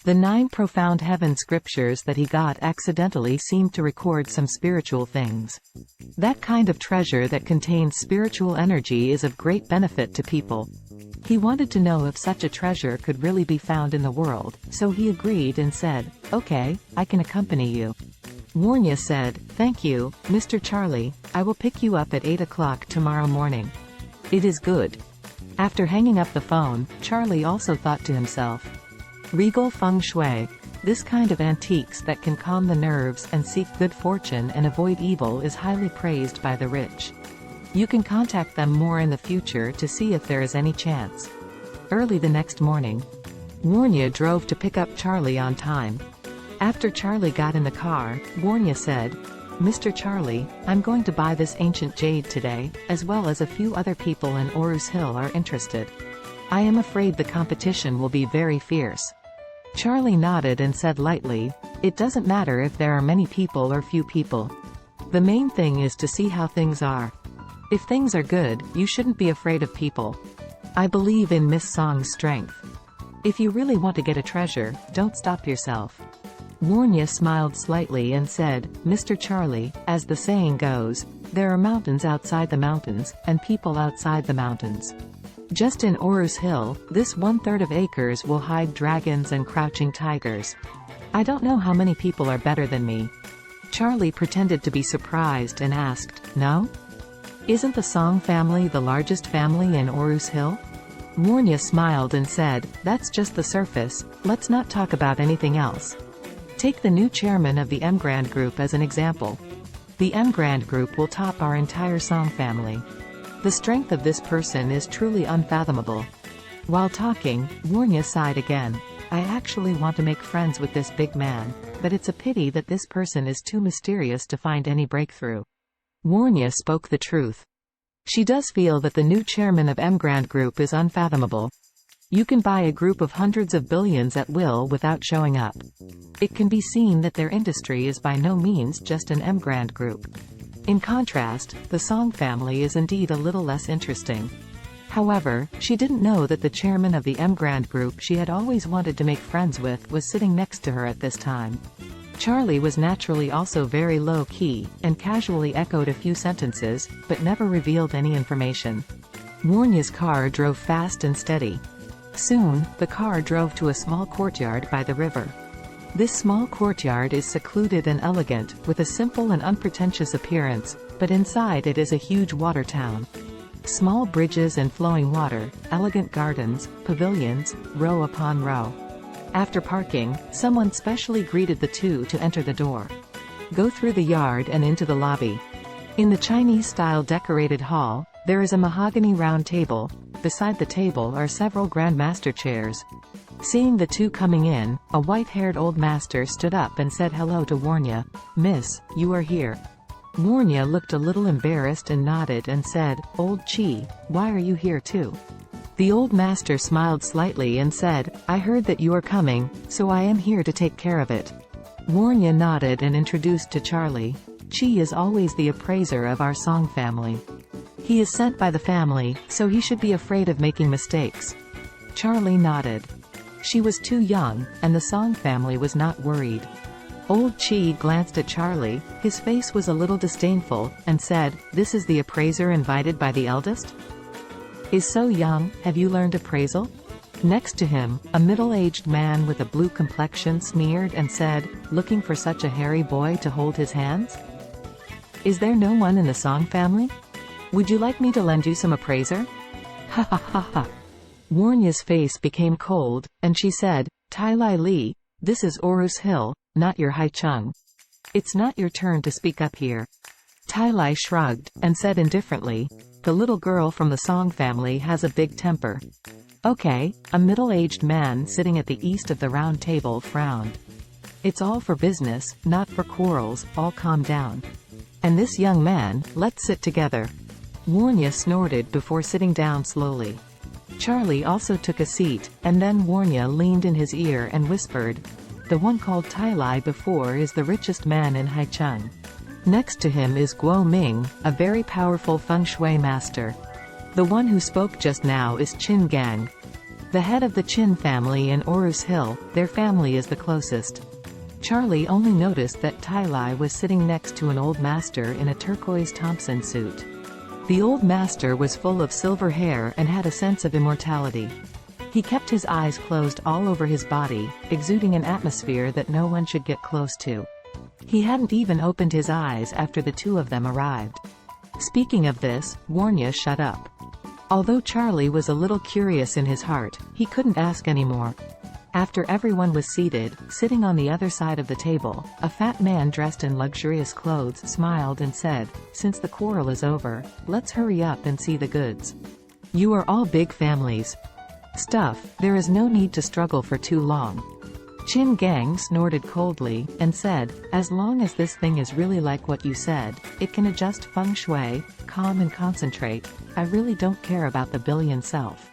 The 9 profound heaven scriptures that he got accidentally seemed to record some spiritual things. That kind of treasure that contains spiritual energy is of great benefit to people. He wanted to know if such a treasure could really be found in the world, so he agreed and said, "Okay, I can accompany you." Warnya said, "Thank you, Mr. Charlie, I will pick you up at 8 o'clock tomorrow morning." "It is good." After hanging up the phone, Charlie also thought to himself, "Regal feng shui. This kind of antiques that can calm the nerves and seek good fortune and avoid evil is highly praised by the rich. You can contact them more in the future to see if there is any chance." Early the next morning, Warnya drove to pick up Charlie on time. After Charlie got in the car, Warnya said, "Mr. Charlie, I'm going to buy this ancient jade today, as well as a few other people in Orus Hill are interested. I am afraid the competition will be very fierce." Charlie nodded and said lightly, "It doesn't matter if there are many people or few people. The main thing is to see how things are. If things are good, you shouldn't be afraid of people. I believe in Miss Song's strength. If you really want to get a treasure, don't stop yourself." Warnya smiled slightly and said, "Mr. Charlie, as the saying goes, there are mountains outside the mountains, and people outside the mountains. Just in Orus Hill, this 1/3 of acres will hide dragons and crouching tigers. I don't know how many people are better than me." Charlie pretended to be surprised and asked, "No? Isn't the Song family the largest family in Orus Hill?" Warnya smiled and said, "That's just the surface, let's not talk about anything else. Take the new chairman of the Emgrand Group as an example. The Emgrand Group will top our entire Song family. The strength of this person is truly unfathomable." While talking, Warnya sighed again. "I actually want to make friends with this big man, but it's a pity that this person is too mysterious to find any breakthrough." Warnya spoke the truth. She does feel that the new chairman of Emgrand Group is unfathomable. You can buy a group of hundreds of billions at will without showing up. It can be seen that their industry is by no means just an Emgrand Group. In contrast, the Song family is indeed a little less interesting. However, she didn't know that the chairman of the Emgrand Group she had always wanted to make friends with was sitting next to her at this time. Charlie was naturally also very low-key, and casually echoed a few sentences, but never revealed any information. Warnya's car drove fast and steady. Soon, the car drove to a small courtyard by the river. This small courtyard is secluded and elegant, with a simple and unpretentious appearance, but inside it is a huge water town. Small bridges and flowing water, elegant gardens, pavilions, row upon row. After parking, someone specially greeted the two to enter the door. Go through the yard and into the lobby. In the Chinese-style decorated hall, there is a mahogany round table. Beside the table are several Grand Master chairs. Seeing the two coming in, a white-haired old master stood up and said hello to Warnya. "Miss, you are here." Warnya looked a little embarrassed and nodded and said, "Old Chi, why are you here too?" The old master smiled slightly and said, "I heard that you are coming, so I am here to take care of it." Warnya nodded and introduced to Charlie. Chi is always the appraiser of our Song family. He is sent by the family, so he should be afraid of making mistakes. Charlie nodded. She was too young, and the Song family was not worried. Old Chi glanced at Charlie, his face was a little disdainful, and said, "This is the appraiser invited by the eldest? Is so young, have you learned appraisal?" Next to him, a middle-aged man with a blue complexion sneered and said, "Looking for such a hairy boy to hold his hands? Is there no one in the Song family? Would you like me to lend you some appraiser?" "Ha ha ha ha." Warnya's face became cold, and she said, "Tai Lai Li, this is Orus Hill, not your Haicheng. It's not your turn to speak up here." Tai Lai shrugged, and said indifferently, "The little girl from the Song family has a big temper." "Okay." A middle-aged man sitting at the east of the round table frowned. "It's all for business, not for quarrels, all calm down. And this young man, let's sit together." Warnya snorted before sitting down slowly. Charlie also took a seat, and then Warnya leaned in his ear and whispered, "The one called Tai Lai before is the richest man in Haicheng. Next to him is Guo Ming, a very powerful feng shui master. The one who spoke just now is Qin Gang. The head of the Chin family in Orus Hill, their family is the closest. Charlie only noticed that Tai Lai was sitting next to an old master in a turquoise Thompson suit. The old master was full of silver hair and had a sense of immortality. He kept his eyes closed all over his body, exuding an atmosphere that no one should get close to. He hadn't even opened his eyes after the two of them arrived. Speaking of this, Warnya shut up. Although Charlie was a little curious in his heart, he couldn't ask anymore. After everyone was seated, sitting on the other side of the table, a fat man dressed in luxurious clothes smiled and said, "Since the quarrel is over, let's hurry up and see the goods. You are all big families. Stuff, there is no need to struggle for too long." Chin Gang snorted coldly, and said, "As long as this thing is really like what you said, it can adjust feng shui, calm and concentrate, I really don't care about the billion self."